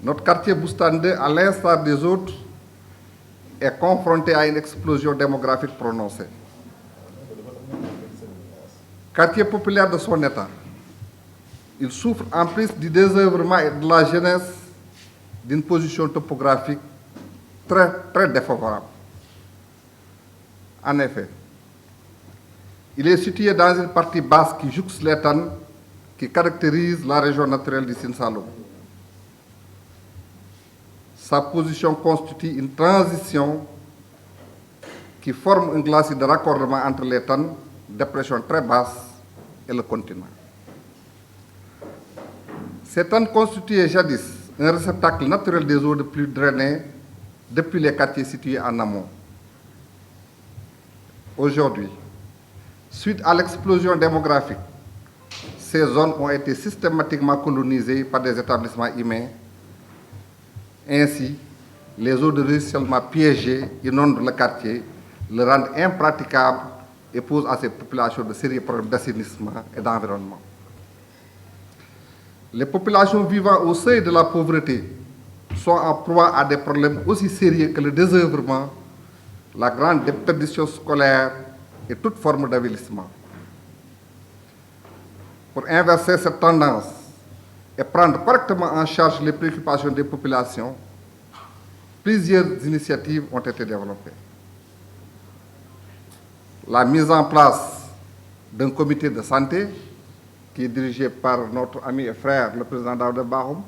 Notre quartier Boustan 2, à l'instar des autres, est confronté à une explosion démographique prononcée. Quartier populaire de son état, il souffre en plus du désœuvrement et de la jeunesse d'une position topographique très défavorable. En effet, il est situé dans une partie basse qui jouxte l'étang qui caractérise la région naturelle du Sine Saloum. Sa position constitue une transition qui forme un glacis de raccordement entre l'étang, dépression très basse, et le continent. Cet étang constituait jadis un réceptacle naturel des eaux de pluie drainées depuis les quartiers situés en amont. Aujourd'hui, suite à l'explosion démographique, ces zones ont été systématiquement colonisées par des établissements humains. Ainsi, les eaux de ruissellement piégées inondent le quartier, le rendent impraticable et posent à ces populations de sérieux problèmes d'assainissement et d'environnement. Les populations vivant au seuil de la pauvreté sont en proie à des problèmes aussi sérieux que le désœuvrement, la grande déperdition scolaire et toute forme d'avilissement. Pour inverser cette tendance et prendre correctement en charge les préoccupations des populations, plusieurs initiatives ont été développées. La mise en place d'un comité de santé qui est dirigé par notre ami et frère, le président Daouda Bahoum.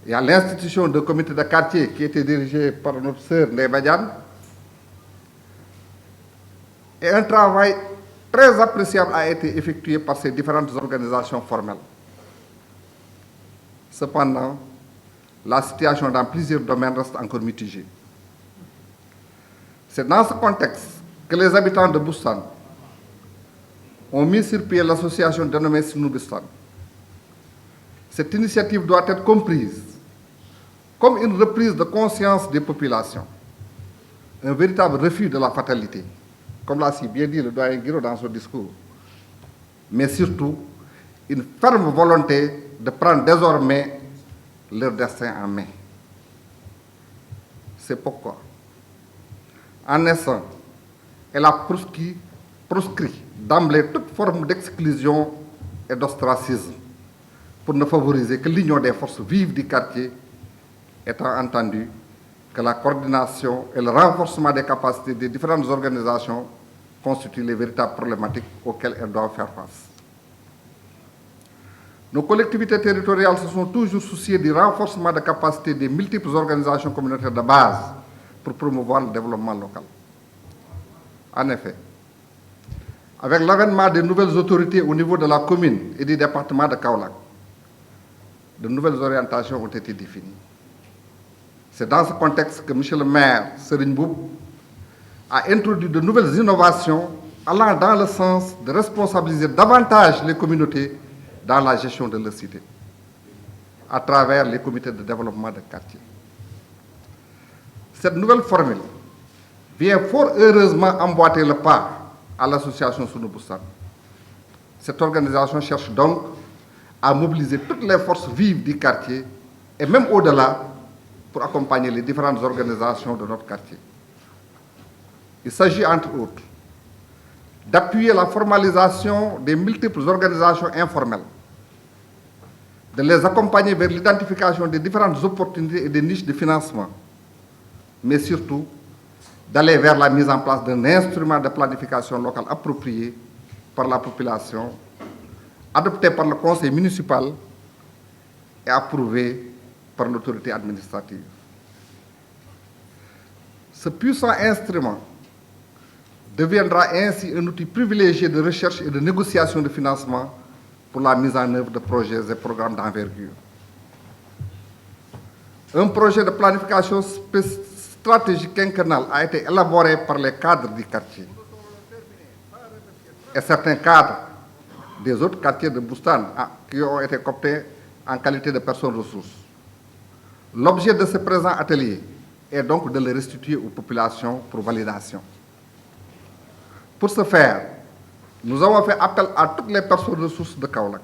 Il y a l'institution d'un comité de quartier qui était dirigé par notre sœur Ndeye Badiane. Et un travail très appréciable a été effectué par ces différentes organisations formelles. Cependant, la situation dans plusieurs domaines reste encore mitigée. C'est dans ce contexte que les habitants de Boustan ont mis sur pied l'association dénommée Sinou Boustan. Cette initiative doit être comprise comme une reprise de conscience des populations, un véritable refus de la fatalité, comme l'a si bien dit le doyen Guiro dans son discours, mais surtout une ferme volonté de prendre désormais leur destin en main. C'est pourquoi, en naissant, elle a proscrit d'emblée toute forme d'exclusion et d'ostracisme pour ne favoriser que l'union des forces vives du quartier, étant entendu que la coordination et le renforcement des capacités des différentes organisations constituent les véritables problématiques auxquelles elles doivent faire face. Nos collectivités territoriales se sont toujours souciées du renforcement des capacités des multiples organisations communautaires de base pour promouvoir le développement local. En effet, avec l'avènement des nouvelles autorités au niveau de la commune et du département de Kaolack, de nouvelles orientations ont été définies. C'est dans ce contexte que M. le maire, Serigne Mboup, a introduit de nouvelles innovations allant dans le sens de responsabiliser davantage les communautés dans la gestion de leur cité, à travers les comités de développement de quartier. Cette nouvelle formule vient fort heureusement emboîter le pas à l'association Sinou Boustan. Cette organisation cherche donc à mobiliser toutes les forces vives du quartier et même au-delà pour accompagner les différentes organisations de notre quartier. Il s'agit entre autres d'appuyer la formalisation des multiples organisations informelles, de les accompagner vers l'identification des différentes opportunités et des niches de financement, mais surtout d'aller vers la mise en place d'un instrument de planification locale approprié par la population, adopté par le conseil municipal et approuvé par l'autorité administrative. Ce puissant instrument deviendra ainsi un outil privilégié de recherche et de négociation de financement pour la mise en œuvre de projets et programmes d'envergure. Un projet de planification stratégique quinquennale a été élaboré par les cadres du quartier et certains cadres des autres quartiers de Boustan qui ont été cooptés en qualité de personnes ressources. L'objet de ce présent atelier est donc de le restituer aux populations pour validation. Pour ce faire, nous avons fait appel à toutes les personnes ressources de Kaolack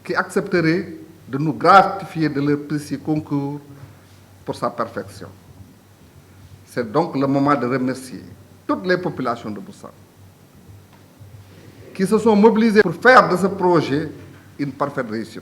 qui accepteraient de nous gratifier de leur précieux concours pour sa perfection. C'est donc le moment de remercier toutes les populations de Boussane qui se sont mobilisées pour faire de ce projet une parfaite réussite.